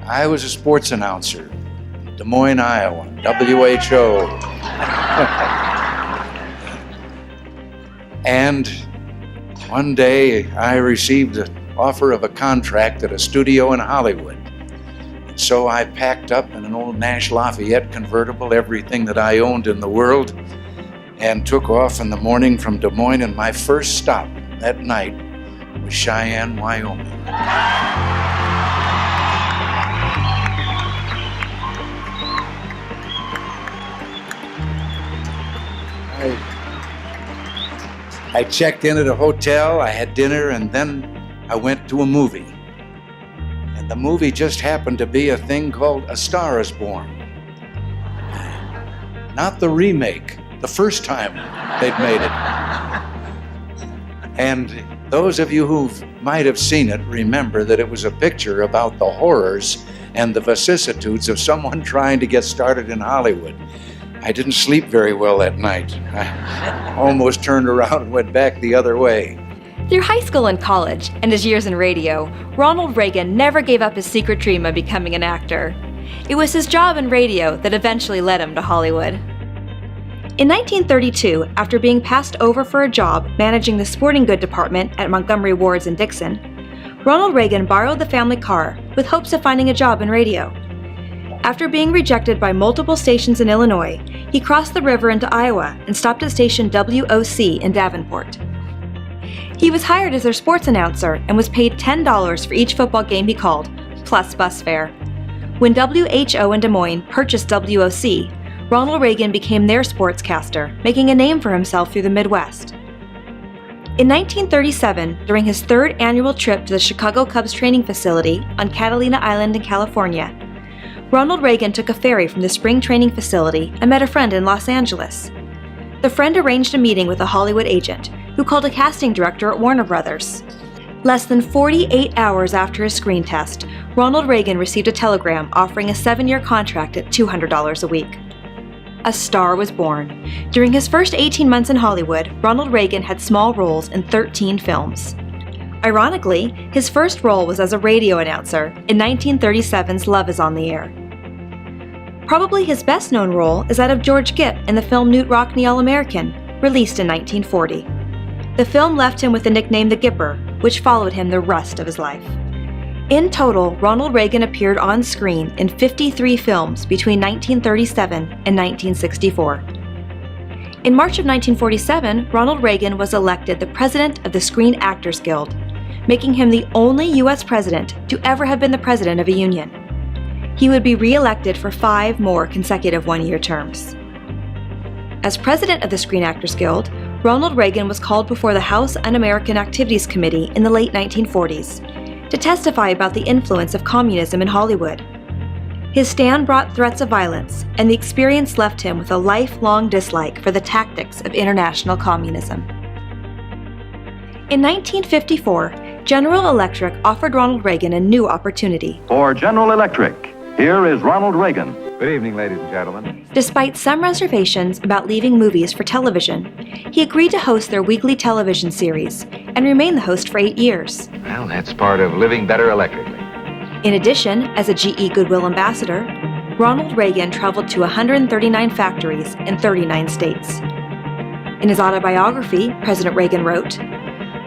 I was a sports announcer in Des Moines, Iowa, WHO. And one day I received an offer of a contract at a studio in Hollywood. And so I packed up in an old Nash Lafayette convertible, everything that I owned in the world, and took off in the morning from Des Moines, and my first stop that night was Cheyenne, Wyoming. I checked in at a hotel, I had dinner, and then I went to a movie. And the movie just happened to be a thing called A Star is Born. Not the remake, the first time they'd made it. And those of you who might have seen it remember that it was a picture about the horrors and the vicissitudes of someone trying to get started in Hollywood. I didn't sleep very well that night. I almost turned around and went back the other way. Through high school and college, and his years in radio, Ronald Reagan never gave up his secret dream of becoming an actor. It was his job in radio that eventually led him to Hollywood. In 1932, after being passed over for a job managing the sporting good department at Montgomery Ward's in Dixon, Ronald Reagan borrowed the family car with hopes of finding a job in radio. After being rejected by multiple stations in Illinois, he crossed the river into Iowa and stopped at station WOC in Davenport. He was hired as their sports announcer and was paid $10 for each football game he called, plus bus fare. When WHO in Des Moines purchased WOC, Ronald Reagan became their sportscaster, making a name for himself through the Midwest. In 1937, during his third annual trip to the Chicago Cubs training facility on Catalina Island in California, Ronald Reagan took a ferry from the spring training facility and met a friend in Los Angeles. The friend arranged a meeting with a Hollywood agent, who called a casting director at Warner Brothers. Less than 48 hours after his screen test, Ronald Reagan received a telegram offering a 7-year contract at $200 a week. A star was born. During his first 18 months in Hollywood, Ronald Reagan had small roles in 13 films. Ironically, his first role was as a radio announcer in 1937's Love is on the Air. Probably his best-known role is that of George Gipp in the film Knute Rockne All-American, released in 1940. The film left him with the nickname The Gipper, which followed him the rest of his life. In total, Ronald Reagan appeared on screen in 53 films between 1937 and 1964. In March of 1947, Ronald Reagan was elected the president of the Screen Actors Guild, making him the only U.S. president to ever have been the president of a union. He would be re-elected for 5 more consecutive one-year terms. As president of the Screen Actors Guild, Ronald Reagan was called before the House Un-American Activities Committee in the late 1940s to testify about the influence of communism in Hollywood. His stand brought threats of violence, and the experience left him with a lifelong dislike for the tactics of international communism. In 1954, General Electric offered Ronald Reagan a new opportunity. For General Electric, here is Ronald Reagan. Good evening, ladies and gentlemen. Despite some reservations about leaving movies for television, he agreed to host their weekly television series and remained the host for 8 years. Well, that's part of living better electrically. In addition, as a GE Goodwill ambassador, Ronald Reagan traveled to 139 factories in 39 states. In his autobiography, President Reagan wrote,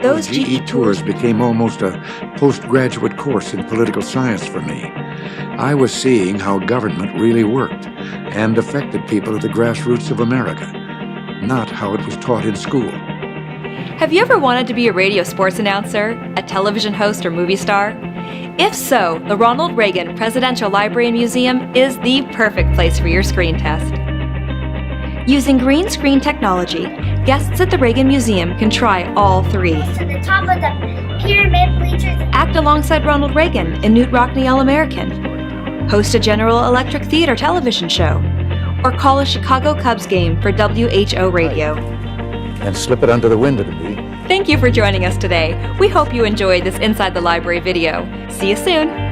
Those GE tours became almost a postgraduate course in political science for me. I was seeing how government really worked and affected people at the grassroots of America, not how it was taught in school. Have you ever wanted to be a radio sports announcer, a television host, or movie star? If so, the Ronald Reagan Presidential Library and Museum is the perfect place for your screen test. Using green screen technology, guests at the Reagan Museum can try all 3. To the top of the pyramid bleachers. Act alongside Ronald Reagan in Knute Rockne All-American. Host a General Electric theater television show. Or call a Chicago Cubs game for WHO radio. And slip it under the window to me. Thank you for joining us today. We hope you enjoyed this Inside the Library video. See you soon.